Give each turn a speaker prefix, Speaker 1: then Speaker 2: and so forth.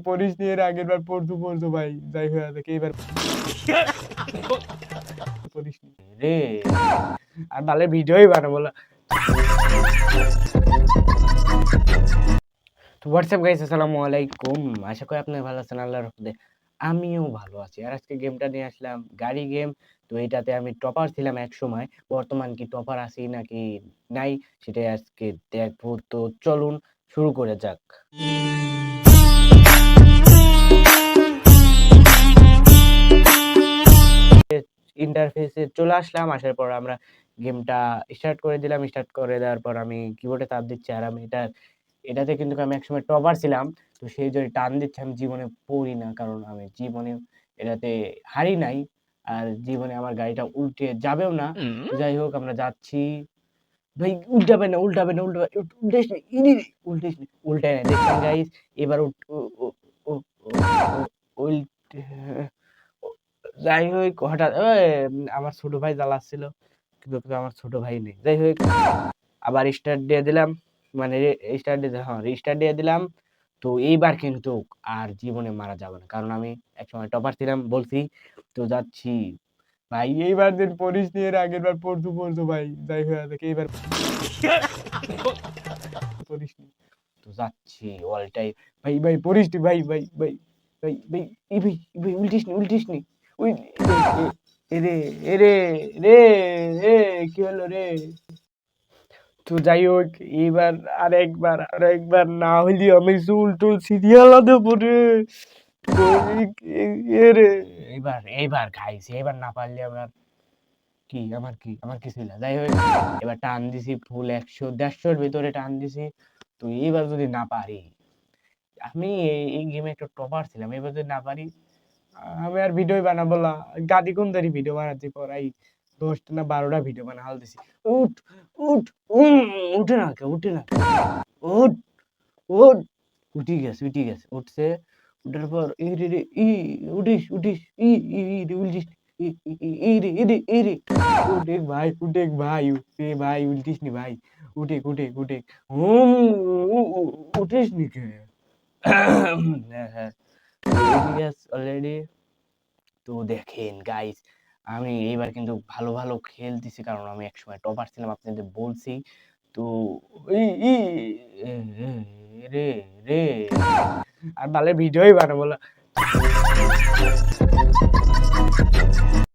Speaker 1: পড়িস নি, এর আগের বার পড়তো ভাই, যাই হয়ে থাকে এইবার পড়িস নি রে, আর তাহলে ভিডিওই বানাবো না। তো হোয়াটসঅ্যাপ গাইস, আসসালামু আলাইকুম। আশা করি আপনারা ভালো আছেন, আল্লাহর রহমতে আমিও ভালো আছি। আর আজকে গেমটা নিয়ে আসলাম গাড়ি গেম। তো এটাতে আমি টপার ছিলাম এক সময়, বর্তমান কি টপার আছি নাকি নাই সেটাই আজকে দেখবো। তো চলুন শুরু করে যাক। ইন্টারফেসে চলে আসলাম, আসার পর আমরা গেমটা স্টার্ট করে দিলাম। স্টার্ট করে দেওয়ার পর আমি কিবোর্ডে চাপ দিচ্ছি, আর আমি এটাতে কিন্তু আমি একসময় টপার ছিলাম। তো সেই জন্য টান দিচ্ছি, আমি জীবনে পড়ি না, কারণ আমি জীবনে এটাতে হারি নাই, আর জীবনে আমার গাড়িটা উল্টে যাবেও না। তো যাই হোক, আমরা যাচ্ছি। ভাই উল্টাবে না, উল্টাবে না, উল্টাইস না, উল্টাইস না, উল্টায় না, দেখছেন গাইস। এবার উল্টে, যাই হোক, হঠাৎ আমার ছোট ভাই জ্বালাচ্ছিল, কিন্তু আমার ছোট ভাই নেই। যাই হোক, আবার স্টার্ট দিয়ে দিলাম, মানে রিস্টার্ট দিয়ে দিলাম। তো এইবার কিন্তু আর জীবনে মারা যাবে না, কারণ আমি একসময় টপার ছিলাম বলছি। তো যাচ্ছি ভাই, এইবার দিন পড়িস নি, এর আগের বার পড়তো ভাই, যাই হয়ে থাকে এইবার পড়িস নি। তো যাচ্ছি অলটাই, ভাই ভাই পড়িস নি, ভাই ভাই ভাই ভাই ভাই, ভাই উল্টিস নি ওই, এরে এরে রে রে, কি হলো রে? তো যাই হোক, এইবার আরেকবার না হইলে আমি চুল টুল সিরিয়াল দেবো রে। তো এইবার খাইছি, এবার না পারলে আমার কি ছিল। যাই হোক, এবার টান দিছি ফুল 100-150-র ভিতরে টান দিছি। তো এইবার যদি না পারি, আমি এই গেমে একটা টপার ছিলাম, এবার যদি না পারি আমি আর ভিডিও বানাবো না। গাদি কোন দাঁড়ি ভিডিও বানাচ্ছি, পড়াই 10টা না 12টা ভিডিও বানা হাল দিছি। উঠ উঠ, উঠে না কে, উঠে না, উঠ উঠ, উঠি গেছে, উঠছে। উঠার পর ই রে রে, উঠিস ই ই ই রে, উল্টিস ই ই ই ই রে ই রে ই রে, উঠে ভাই, উঠে ভাই, উল্টিস নি ভাই, উঠে উঠিস নি কে? হ্যাঁ, উঠে গেছে অলরেডি। তো দেখেন গাইস, আমি এইবার কিন্তু ভালো খেলতেছি, কারণ আমি একসময় টপার ছিলাম, আপনাদের বলছি। তো ই ই এ এ রে রে, আর তাহলে ভিডিওই বানাবো না।